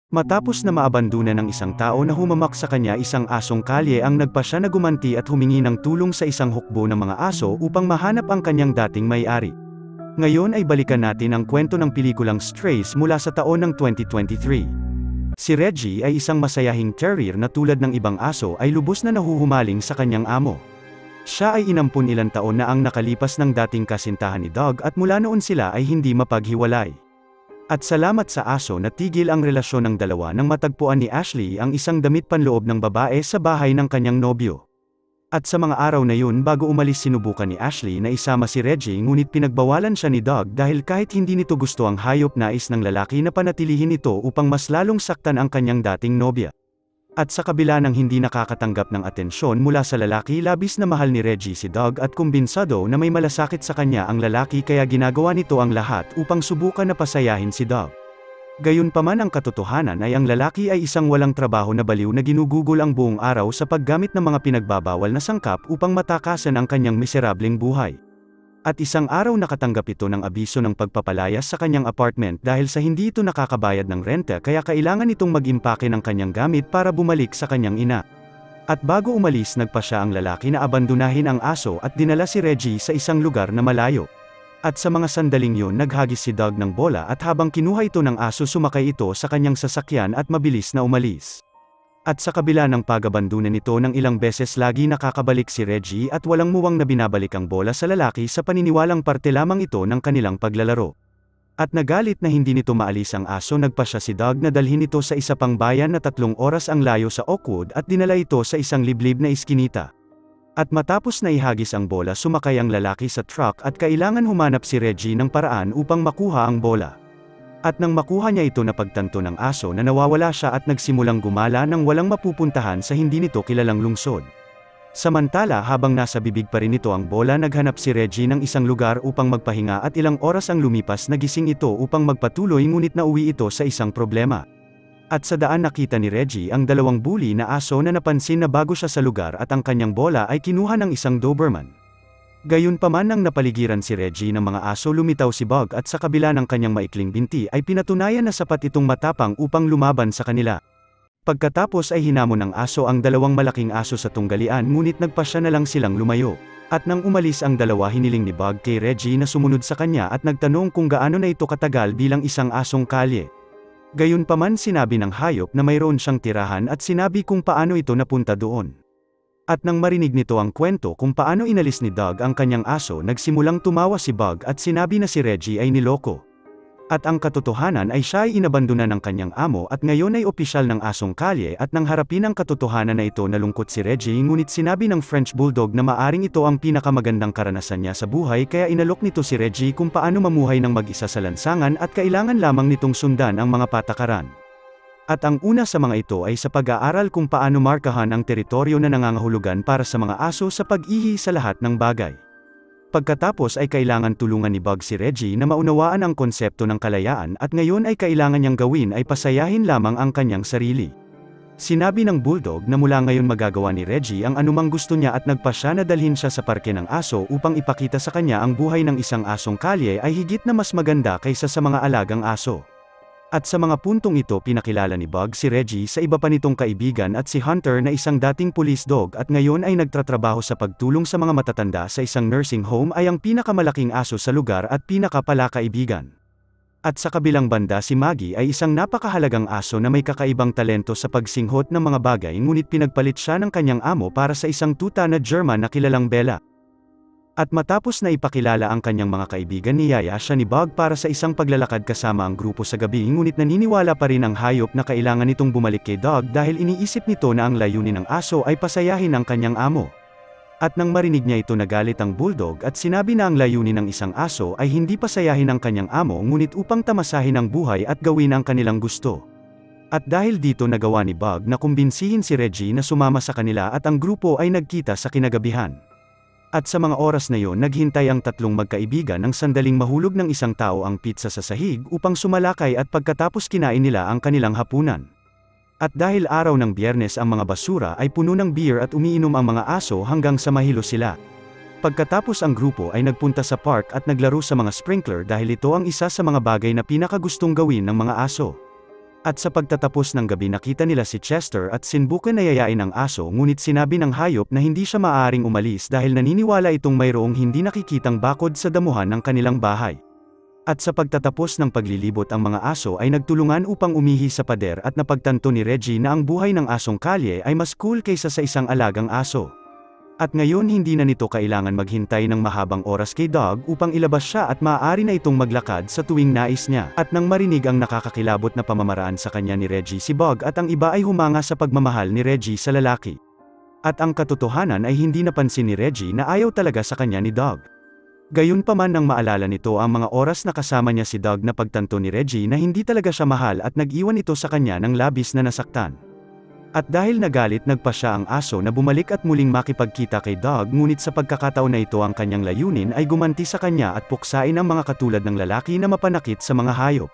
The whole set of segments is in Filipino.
Matapos na maabandona ng isang tao na humamak sa kanya, isang asong kalye ang nagpasya na gumanti at humingi ng tulong sa isang hukbo ng mga aso upang mahanap ang kanyang dating may-ari. Ngayon ay balikan natin ang kwento ng pelikulang Strays mula sa taon ng 2023. Si Reggie ay isang masayahing terrier na tulad ng ibang aso ay lubos na nahuhumaling sa kanyang amo. Siya ay inampun ilang taon na ang nakalipas ng dating kasintahan ni Doug at mula noon sila ay hindi mapaghiwalay. At salamat sa aso natigil ang relasyon ng dalawa nang matagpuan ni Ashley ang isang damit panloob ng babae sa bahay ng kanyang nobyo. At sa mga araw na yun bago umalis sinubukan ni Ashley na isama si Reggie ngunit pinagbawalan siya ni Doug dahil kahit hindi nito gusto ang hayop nais ng lalaki na panatilihin ito upang mas lalong saktan ang kanyang dating nobya. At sa kabila ng hindi nakakatanggap ng atensyon mula sa lalaki, labis na mahal ni Reggie si Doug at kumbinsado na may malasakit sa kanya ang lalaki kaya ginagawa nito ang lahat upang subukan na pasayahin si Doug. Gayunpaman ang katotohanan ay ang lalaki ay isang walang trabaho na baliw na ginugugol ang buong araw sa paggamit ng mga pinagbabawal na sangkap upang matakasan ang kanyang miserableng buhay. At isang araw nakatanggap ito ng abiso ng pagpapalayas sa kanyang apartment dahil sa hindi ito nakakabayad ng renta kaya kailangan itong mag-impake ng kanyang gamit para bumalik sa kanyang ina. At bago umalis nagpasya ang lalaki na abandonahin ang aso at dinala si Reggie sa isang lugar na malayo. At sa mga sandaling yun naghagis si Doug ng bola at habang kinuha ito ng aso sumakay ito sa kanyang sasakyan at mabilis na umalis. At sa kabila ng pag-abandonan nito ng ilang beses lagi nakakabalik si Reggie at walang muwang na binabalik ang bola sa lalaki sa paniniwalang parte lamang ito ng kanilang paglalaro. At nagalit na hindi nito maalis ang aso nagpasya si Doug na dalhin ito sa isa pang bayan na 3 oras ang layo sa Oakwood at dinala ito sa isang liblib na iskinita. At matapos na ihagis ang bola sumakay ang lalaki sa truck at kailangan humanap si Reggie ng paraan upang makuha ang bola. At nang makuha niya ito napagtanto ng aso na nawawala siya at nagsimulang gumala nang walang mapupuntahan sa hindi nito kilalang lungsod. Samantala habang nasa bibig pa rin ito ang bola naghanap si Reggie ng isang lugar upang magpahinga at ilang oras ang lumipas nagising ito upang magpatuloy ngunit nauwi ito sa isang problema. At sa daan nakita ni Reggie ang 2 bully na aso na napansin na bago siya sa lugar at ang kanyang bola ay kinuha ng isang Doberman. Gayunpaman nang napaligiran si Reggie ng mga aso lumitaw si Bug at sa kabila ng kanyang maikling binti ay pinatunayan na sapat itong matapang upang lumaban sa kanila. Pagkatapos ay hinamon ng aso ang 2 malaking aso sa tunggalian ngunit nagpasya na lang silang lumayo. At nang umalis ang 2 hiniling ni Bug kay Reggie na sumunod sa kanya at nagtanong kung gaano na ito katagal bilang isang asong kalye. Gayunpaman sinabi ng hayop na mayroon siyang tirahan at sinabi kung paano ito napunta doon. At nang marinig nito ang kwento kung paano inalis ni Doug ang kanyang aso nagsimulang tumawa si Bug at sinabi na si Reggie ay niloko. At ang katotohanan ay siya ay inabandona ng kanyang amo at ngayon ay opisyal ng asong kalye at nang harapin ang katotohanan na ito nalungkot si Reggie ngunit sinabi ng French Bulldog na maaring ito ang pinakamagandang karanasan niya sa buhay kaya inalok nito si Reggie kung paano mamuhay ng mag-isa sa lansangan at kailangan lamang nitong sundan ang mga patakaran. At ang una sa mga ito ay sa pag-aaral kung paano markahan ang teritoryo na nangangahulugan para sa mga aso sa pag-ihi sa lahat ng bagay. Pagkatapos ay kailangan tulungan ni Bug si Reggie na maunawaan ang konsepto ng kalayaan at ngayon ay kailangan niyang gawin ay pasayahin lamang ang kanyang sarili. Sinabi ng Bulldog na mula ngayon magagawa ni Reggie ang anumang gusto niya at nagpasya na dalhin siya sa parke ng aso upang ipakita sa kanya ang buhay ng isang asong kalye ay higit na mas maganda kaysa sa mga alagang aso. At sa mga puntong ito pinakilala ni Bug si Reggie sa iba pa nitong kaibigan at si Hunter na isang dating police dog at ngayon ay nagtatrabaho sa pagtulong sa mga matatanda sa isang nursing home ay ang pinakamalaking aso sa lugar at pinakapalakaibigan. At sa kabilang banda si Maggie ay isang napakahalagang aso na may kakaibang talento sa pagsinghot ng mga bagay ngunit pinagpalit siya ng kanyang amo para sa isang tuta na German na kilalang Bella. At matapos na ipakilala ang kanyang mga kaibigan niyaya siya ni Bug para sa isang paglalakad kasama ang grupo sa gabi ngunit naniniwala pa rin ang hayop na kailangan nitong bumalik kay Doug dahil iniisip nito na ang layunin ng aso ay pasayahin ang kanyang amo. At nang marinig niya ito nagalit ang Bulldog at sinabi na ang layunin ng isang aso ay hindi pasayahin ang kanyang amo ngunit upang tamasahin ang buhay at gawin ang kanilang gusto. At dahil dito nagawa ni Bug na kumbinsihin si Reggie na sumama sa kanila at ang grupo ay nagkita sa kinagabihan. At sa mga oras na yon naghintay ang 3 magkaibigan ng sandaling mahulog ng isang tao ang pizza sa sahig upang sumalakay at pagkatapos kinain nila ang kanilang hapunan. At dahil araw ng Biyernes ang mga basura ay puno ng beer at umiinom ang mga aso hanggang sa mahilo sila. Pagkatapos ang grupo ay nagpunta sa park at naglaro sa mga sprinkler dahil ito ang isa sa mga bagay na pinakagustong gawin ng mga aso. At sa pagtatapos ng gabi nakita nila si Chester at sinubukan na yayain ang aso ngunit sinabi ng hayop na hindi siya maaaring umalis dahil naniniwala itong mayroong hindi nakikitang bakod sa damuhan ng kanilang bahay. At sa pagtatapos ng paglilibot ang mga aso ay nagtulungan upang umihi sa pader at napagtanto ni Reggie na ang buhay ng asong kalye ay mas cool kaysa sa isang alagang aso. At ngayon hindi na nito kailangan maghintay ng mahabang oras kay Dog upang ilabas siya at maaari na itong maglakad sa tuwing nais niya. At nang marinig ang nakakakilabot na pamamaraan sa kanya ni Reggie si Bug at ang iba ay humanga sa pagmamahal ni Reggie sa lalaki. At ang katotohanan ay hindi napansin ni Reggie na ayaw talaga sa kanya ni Dog. Gayunpaman nang maalala nito ang mga oras na kasama niya si Dog na pagtanto ni Reggie na hindi talaga siya mahal at nag-iwan ito sa kanya ng labis na nasaktan. At dahil nagalit nagpa siya ang aso na bumalik at muling makipagkita kay Dog ngunit sa pagkakataon na ito ang kanyang layunin ay gumanti sa kanya at puksain ang mga katulad ng lalaki na mapanakit sa mga hayop.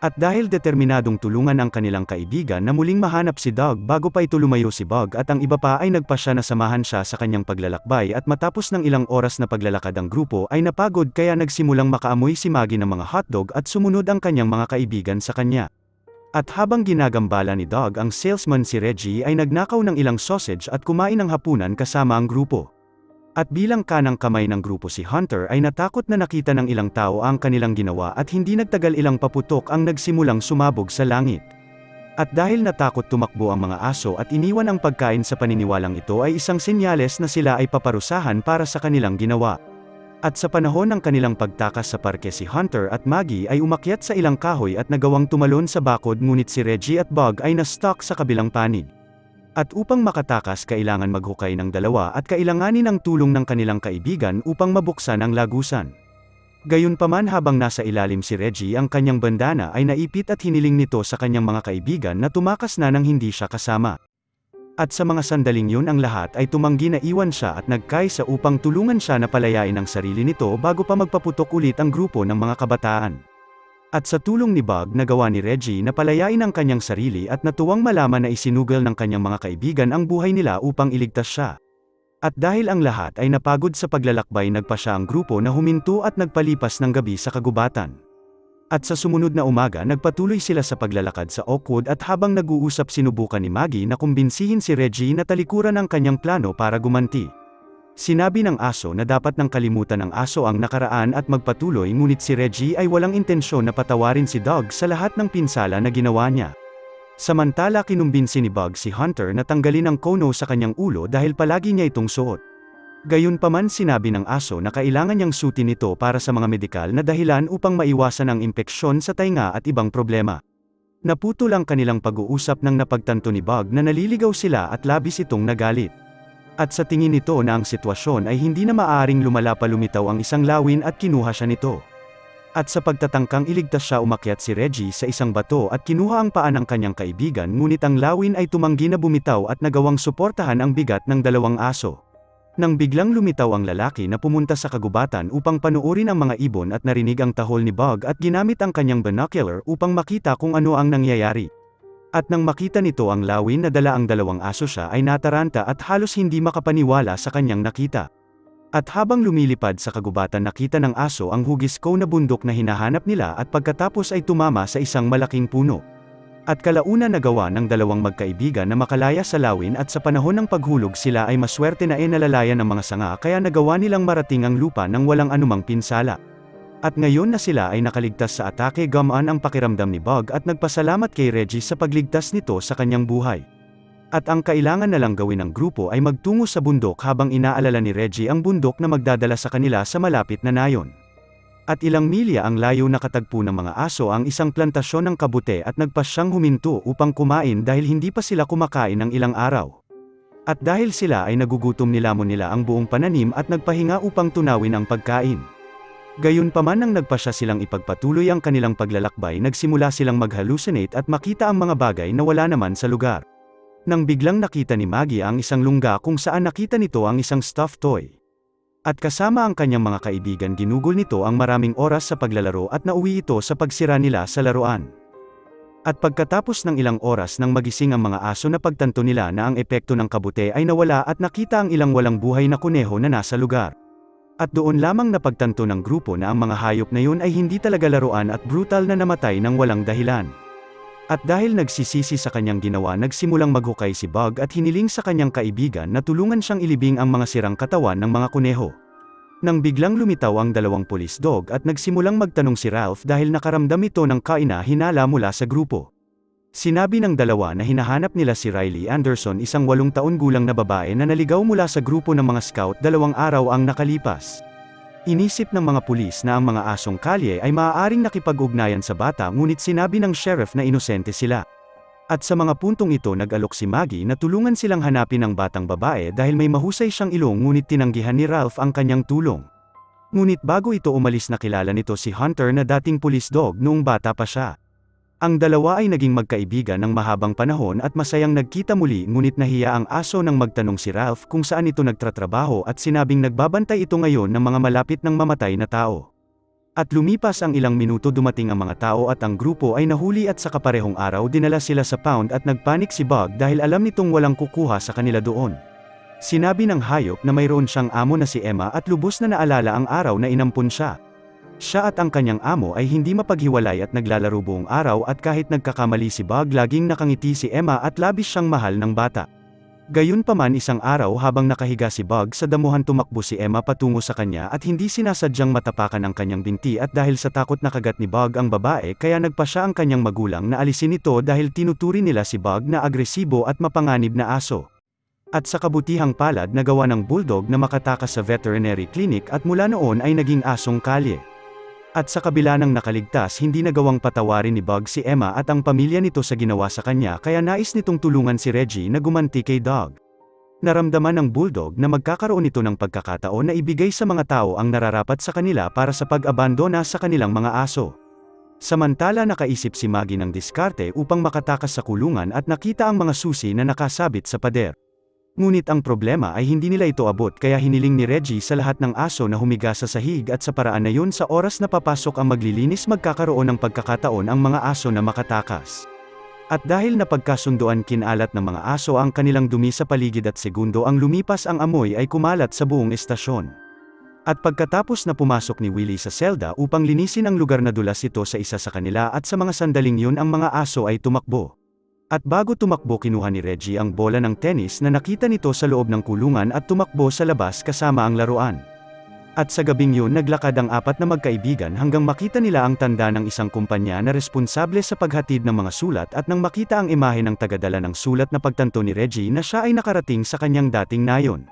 At dahil determinadong tulungan ang kanilang kaibigan na muling mahanap si Dog bago pa ito lumayo si Bug at ang iba pa ay nagpa siya na samahan siya sa kanyang paglalakbay at matapos ng ilang oras na paglalakad ang grupo ay napagod kaya nagsimulang makaamoy si Maggie ng mga hotdog at sumunod ang kanyang mga kaibigan sa kanya. At habang ginagambala ni Dog ang salesman si Reggie ay nagnakaw ng ilang sausage at kumain ng hapunan kasama ang grupo. At bilang kanang kamay ng grupo si Hunter ay natakot na nakita ng ilang tao ang kanilang ginawa at hindi nagtagal ilang paputok ang nagsimulang sumabog sa langit. At dahil natakot tumakbo ang mga aso at iniwan ang pagkain sa paniniwalang ito ay isang senyales na sila ay paparusahan para sa kanilang ginawa. At sa panahon ng kanilang pagtakas sa parke si Hunter at Maggie ay umakyat sa ilang kahoy at nagawang tumalon sa bakod ngunit si Reggie at Bug ay na-stuck sa kabilang panig. At upang makatakas kailangan maghukay ng dalawa at kailanganin ang tulong ng kanilang kaibigan upang mabuksan ang lagusan. Gayunpaman habang nasa ilalim si Reggie ang kanyang bandana ay naipit at hiniling nito sa kanyang mga kaibigan na tumakas na nang hindi siya kasama. At sa mga sandaling yun ang lahat ay tumanggi na iwan siya at nagkaisa upang tulungan siya na palayain ang sarili nito bago pa magpaputok ulit ang grupo ng mga kabataan. At sa tulong ni Bug nagawa ni Reggie na palayain ang kanyang sarili at natuwang malaman na isinugal ng kanyang mga kaibigan ang buhay nila upang iligtas siya. At dahil ang lahat ay napagod sa paglalakbay nagpa siya ang grupo na huminto at nagpalipas ng gabi sa kagubatan. At sa sumunod na umaga nagpatuloy sila sa paglalakad sa Oakwood at habang nag-uusap sinubukan ni Maggie na kumbinsihin si Reggie na talikuran ang kanyang plano para gumanti. Sinabi ng aso na dapat nang kalimutan ng aso ang nakaraan at magpatuloy ngunit si Reggie ay walang intensyon na patawarin si Dog sa lahat ng pinsala na ginawa niya. Samantala kinumbinsi ni Bug si Hunter na tanggalin ang kono sa kanyang ulo dahil palagi niya itong suot. Gayunpaman sinabi ng aso na kailangan niyang sutin ito para sa mga medikal na dahilan upang maiwasan ang impeksyon sa tainga at ibang problema. Naputol ang kanilang pag-uusap nang napagtanto ni Bug na naliligaw sila at labis itong nagalit. At sa tingin nito na ang sitwasyon ay hindi na maaaring lumala pa lumitaw ang isang lawin at kinuha siya nito. At sa pagtatangkang iligtas siya umakyat si Reggie sa isang bato at kinuha ang paa ng kanyang kaibigan ngunit ang lawin ay tumanggi na bumitaw at nagawang suportahan ang bigat ng dalawang aso. Nang biglang lumitaw ang lalaki na pumunta sa kagubatan upang panuorin ang mga ibon at narinig ang tahol ni Bug at ginamit ang kanyang binocular upang makita kung ano ang nangyayari. At nang makita nito ang lawin na dala ang dalawang aso siya ay nataranta at halos hindi makapaniwala sa kanyang nakita. At habang lumilipad sa kagubatan nakita ng aso ang hugis ko na bundok na hinahanap nila at pagkatapos ay tumama sa isang malaking puno. At kalauna nagawa ng dalawang magkaibigan na makalaya sa lawin at sa panahon ng paghulog sila ay maswerte na nalalayan ng mga sanga kaya nagawa nilang marating ang lupa nang walang anumang pinsala. At ngayon na sila ay nakaligtas sa atake gumaan ang pakiramdam ni Bug at nagpasalamat kay Reggie sa pagligtas nito sa kanyang buhay. At ang kailangan na lang gawin ng grupo ay magtungo sa bundok habang inaalala ni Reggie ang bundok na magdadala sa kanila sa malapit na nayon. At ilang milya ang layo nakatagpo ng mga aso ang isang plantasyon ng kabute at nagpa siyang huminto upang kumain dahil hindi pa sila kumakain ng ilang araw. At dahil sila ay nagugutom nilamon nila ang buong pananim at nagpahinga upang tunawin ang pagkain. Gayunpaman nang nagpa siya silang ipagpatuloy ang kanilang paglalakbay nagsimula silang mag-hallucinate at makita ang mga bagay na wala naman sa lugar. Nang biglang nakita ni Maggie ang isang lungga kung saan nakita nito ang isang stuffed toy. At kasama ang kanyang mga kaibigan ginugol nito ang maraming oras sa paglalaro at nauwi ito sa pagsira nila sa laruan. At pagkatapos ng ilang oras nang magising ang mga aso na pagtanto nila na ang epekto ng kabute ay nawala at nakita ang ilang walang buhay na kuneho na nasa lugar. At doon lamang napagtanto ng grupo na ang mga hayop na yun ay hindi talaga laruan at brutal na namatay ng walang dahilan. At dahil nagsisisi sa kanyang ginawa, nagsimulang maghukay si Bug at hiniling sa kanyang kaibigan na tulungan siyang ilibing ang mga sirang katawan ng mga kuneho. Nang biglang lumitaw ang dalawang police dog at nagsimulang magtanong si Ralph dahil nakaramdam ito ng kaina-hinala mula sa grupo. Sinabi ng dalawa na hinahanap nila si Riley Anderson, isang 8 taon gulang na babae na naligaw mula sa grupo ng mga scout 2 araw ang nakalipas. Inisip ng mga pulis na ang mga asong kalye ay maaaring nakipag-ugnayan sa bata, ngunit sinabi ng sheriff na inosente sila. At sa mga puntong ito nag-alok si Maggie na tulungan silang hanapin ang batang babae dahil may mahusay siyang ilong, ngunit tinanggihan ni Ralph ang kanyang tulong. Ngunit bago ito umalis nakilala nito si Hunter na dating police dog noong bata pa siya. Ang dalawa ay naging magkaibigan ng mahabang panahon at masayang nagkita muli, ngunit nahiya ang aso nang magtanong si Ralph kung saan ito nagtatrabaho at sinabing nagbabantay ito ngayon ng mga malapit ng mamatay na tao. At lumipas ang ilang minuto, dumating ang mga tao at ang grupo ay nahuli at sa kaparehong araw dinala sila sa pound at nagpanik si Bug dahil alam nitong walang kukuha sa kanila doon. Sinabi ng hayop na mayroon siyang amo na si Emma at lubos na naalala ang araw na inampun siya. Siya at ang kanyang amo ay hindi mapaghiwalay at naglalaro buong araw, at kahit nagkakamali si Bug laging nakangiti si Emma at labis siyang mahal ng bata. Gayunpaman, isang araw habang nakahiga si Bug sa damuhan, tumakbo si Emma patungo sa kanya at hindi sinasadyang matapakan ang kanyang binti, at dahil sa takot nakagat ni Bug ang babae kaya nagpa siya ang kanyang magulang na alisin ito dahil tinuturi nila si Bug na agresibo at mapanganib na aso. At sa kabutihang palad nagawa ng bulldog na makatakas sa veterinary clinic at mula noon ay naging asong kalye. At sa kabila ng nakaligtas, hindi nagawang patawarin ni Bug si Emma at ang pamilya nito sa ginawa sa kanya, kaya nais nitong tulungan si Reggie na gumanti kay Dog. Naramdaman ng bulldog na magkakaroon ito ng pagkakataon na ibigay sa mga tao ang nararapat sa kanila para sa pag-abandona sa kanilang mga aso. Samantala nakaisip si Maggie ng diskarte upang makatakas sa kulungan at nakita ang mga susi na nakasabit sa pader. Ngunit ang problema ay hindi nila ito abot, kaya hiniling ni Reggie sa lahat ng aso na humiga sa sahig, at sa paraan na yun sa oras na papasok ang maglilinis magkakaroon ng pagkakataon ang mga aso na makatakas. At dahil napagkasunduan, kinalat ng mga aso ang kanilang dumi sa paligid at segundo ang lumipas ang amoy ay kumalat sa buong estasyon. At pagkatapos na pumasok ni Willie sa selda upang linisin ang lugar, na dulas ito sa isa sa kanila at sa mga sandaling yun ang mga aso ay tumakbo. At bago tumakbo, kinuha ni Reggie ang bola ng tennis na nakita nito sa loob ng kulungan at tumakbo sa labas kasama ang laruan. At sa gabing yun naglakad ang 4 na magkaibigan hanggang makita nila ang tanda ng isang kumpanya na responsable sa paghatid ng mga sulat, at nang makita ang imahe ng tagadala ng sulat na pagtanto ni Reggie na siya ay nakarating sa kanyang dating nayon.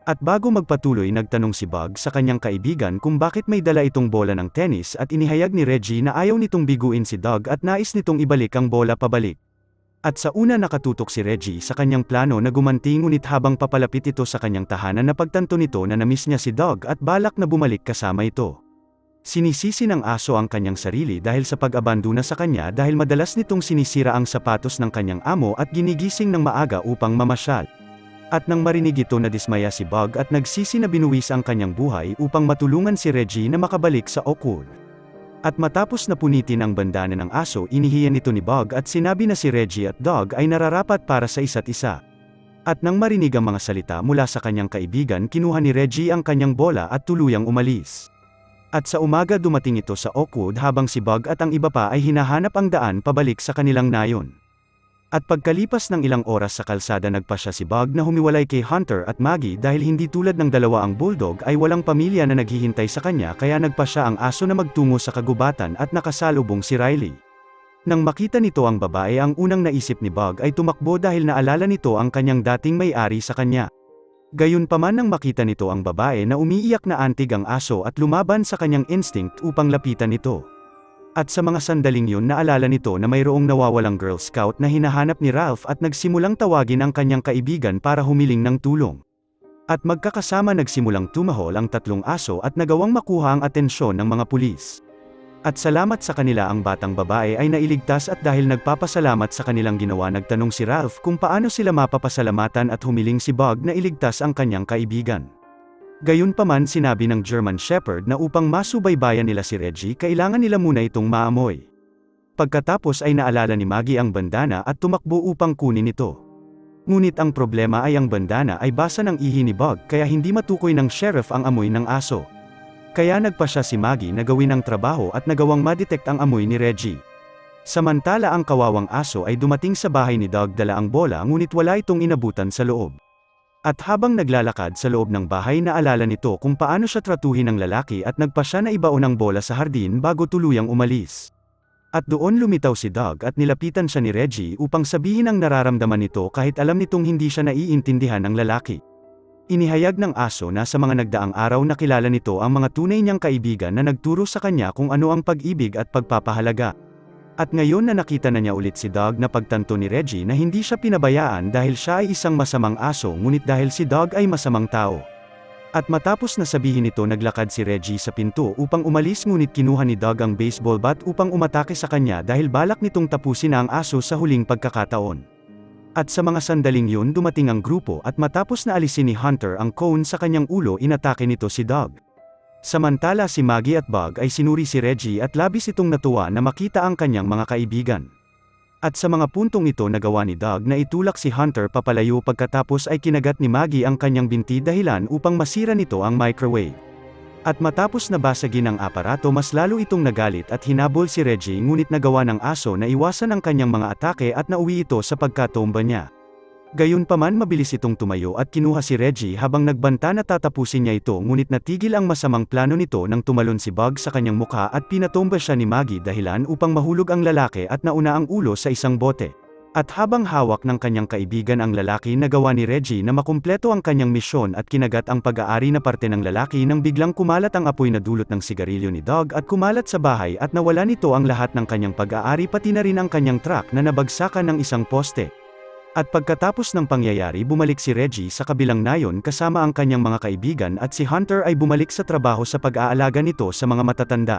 At bago magpatuloy, nagtanong si Bug sa kanyang kaibigan kung bakit may dala itong bola ng tennis, at inihayag ni Reggie na ayaw nitong biguin si Dog at nais nitong ibalik ang bola pabalik. At sa una nakatutok si Reggie sa kanyang plano na gumanti, ngunit habang papalapit ito sa kanyang tahanan napagtanto nito na namiss niya si Dog at balak na bumalik kasama ito. Sinisisi ng aso ang kanyang sarili dahil sa pag-abandona sa kanya, dahil madalas nitong sinisira ang sapatos ng kanyang amo at ginigising ng maaga upang mamasyal. At nang marinig ito, nadismaya si Bug at nagsisi na binuwis ang kanyang buhay upang matulungan si Reggie na makabalik sa Oakwood. At matapos na punitin ang bandana ng aso, inihiyan ito ni Bug at sinabi na si Reggie at Dog ay nararapat para sa isa't isa. At nang marinig ang mga salita mula sa kanyang kaibigan, kinuha ni Reggie ang kanyang bola at tuluyang umalis. At sa umaga dumating ito sa Oakwood habang si Bug at ang iba pa ay hinahanap ang daan pabalik sa kanilang nayon. At pagkalipas ng ilang oras sa kalsada, nagpasya si Bug na humiwalay kay Hunter at Maggie dahil hindi tulad ng dalawa ang bulldog ay walang pamilya na naghihintay sa kanya, kaya nagpasya ang aso na magtungo sa kagubatan at nakasalubong si Riley. Nang makita nito ang babae, ang unang naisip ni Bug ay tumakbo dahil naalala nito ang kanyang dating may-ari sa kanya. Gayunpaman, nang makita nito ang babae na umiiyak na antig ang aso at lumaban sa kanyang instinct upang lapitan ito. At sa mga sandaling yun naalala nito na mayroong nawawalang Girl Scout na hinahanap ni Ralph at nagsimulang tawagin ang kanyang kaibigan para humiling ng tulong. At magkakasama nagsimulang tumahol ang 3 aso at nagawang makuha ang atensyon ng mga pulis. At salamat sa kanila, ang batang babae ay nailigtas, at dahil nagpapasalamat sa kanilang ginawa, nagtanong si Ralph kung paano sila mapapasalamatan at humiling si Bug na iligtas ang kanyang kaibigan. Gayunpaman, sinabi ng German Shepherd na upang masubaybayan nila si Reggie, kailangan nila muna itong maamoy. Pagkatapos ay naalala ni Maggie ang bandana at tumakbo upang kunin ito. Ngunit ang problema ay ang bandana ay basa ng ihi ni Bug, kaya hindi matukoy ng sheriff ang amoy ng aso. Kaya nagpa siya si Maggie na gawin ang trabaho at nagawang madetect ang amoy ni Reggie. Samantala ang kawawang aso ay dumating sa bahay ni Doug dala ang bola ngunit wala itong inabutan sa loob. At habang naglalakad sa loob ng bahay naalala nito kung paano siya tratuhin ng lalaki at nagpa siya na ibaon ang bola sa hardin bago tuluyang umalis. At doon lumitaw si Doug at nilapitan siya ni Reggie upang sabihin ang nararamdaman nito kahit alam nitong hindi siya naiintindihan ng lalaki. Inihayag ng aso na sa mga nagdaang araw nakilala nito ang mga tunay niyang kaibigan na nagturo sa kanya kung ano ang pag-ibig at pagpapahalaga. At ngayon na nakita na niya ulit si Doug na pagtanto ni Reggie na hindi siya pinabayaan dahil siya ay isang masamang aso ngunit dahil si Doug ay masamang tao. At matapos na sabihin nito naglakad si Reggie sa pinto upang umalis ngunit kinuha ni Doug ang baseball bat upang umatake sa kanya dahil balak nitong tapusin na ang aso sa huling pagkakataon. At sa mga sandaling yun dumating ang grupo at matapos na alisin ni Hunter ang cone sa kanyang ulo inatake nito si Doug. Samantala si Maggie at Bug ay sinuri si Reggie at labis itong natuwa na makita ang kanyang mga kaibigan. At sa mga puntong ito nagawa ni Doug na itulak si Hunter papalayo pagkatapos ay kinagat ni Maggie ang kanyang binti dahilan upang masira nito ang microwave. At matapos na basagin ang aparato mas lalo itong nagalit at hinabol si Reggie ngunit nagawa ng aso na iwasan ang kanyang mga atake at nauwi ito sa pagkatomba niya. Gayunpaman mabilis itong tumayo at kinuha si Reggie habang nagbanta na tatapusin niya ito ngunit natigil ang masamang plano nito nang tumalon si Bug sa kanyang mukha at pinatomba siya ni Maggie dahilan upang mahulog ang lalaki at nauna ang ulo sa isang bote. At habang hawak ng kanyang kaibigan ang lalaki nagawa ni Reggie na makumpleto ang kanyang misyon at kinagat ang pag-aari na parte ng lalaki nang biglang kumalat ang apoy na dulot ng sigarilyo ni Doug at kumalat sa bahay at nawala nito ang lahat ng kanyang pag-aari pati na rin ang kanyang truck na nabagsakan ng isang poste. At pagkatapos ng pangyayari bumalik si Reggie sa kabilang nayon kasama ang kanyang mga kaibigan at si Hunter ay bumalik sa trabaho sa pag-aalaga nito sa mga matatanda.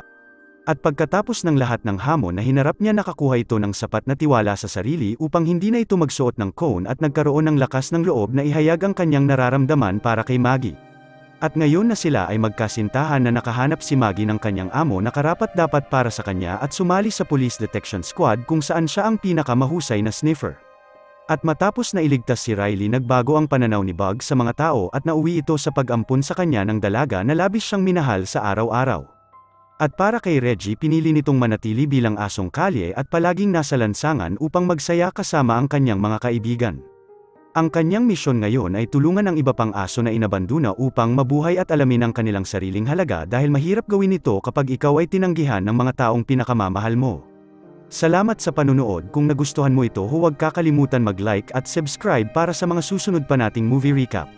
At pagkatapos ng lahat ng hamon na hinarap niya nakakuha ito ng sapat na tiwala sa sarili upang hindi na ito magsuot ng cone at nagkaroon ng lakas ng loob na ihayag ang kanyang nararamdaman para kay Maggie. At ngayon na sila ay magkasintahan na nakahanap si Maggie ng kanyang amo na karapat-dapat para sa kanya at sumali sa Police Detection Squad kung saan siya ang pinakamahusay na sniffer. At matapos na iligtas si Riley nagbago ang pananaw ni Bug sa mga tao at nauwi ito sa pag-ampun sa kanya ng dalaga na labis siyang minahal sa araw-araw. At para kay Reggie pinili nitong manatili bilang asong kalye at palaging nasa lansangan upang magsaya kasama ang kanyang mga kaibigan. Ang kanyang misyon ngayon ay tulungan ang iba pang aso na inabandona upang mabuhay at alamin ang kanilang sariling halaga dahil mahirap gawin ito kapag ikaw ay tinanggihan ng mga taong pinakamamahal mo. Salamat sa panunood. Kung nagustuhan mo ito huwag kakalimutan mag-like at subscribe para sa mga susunod pa nating movie recap.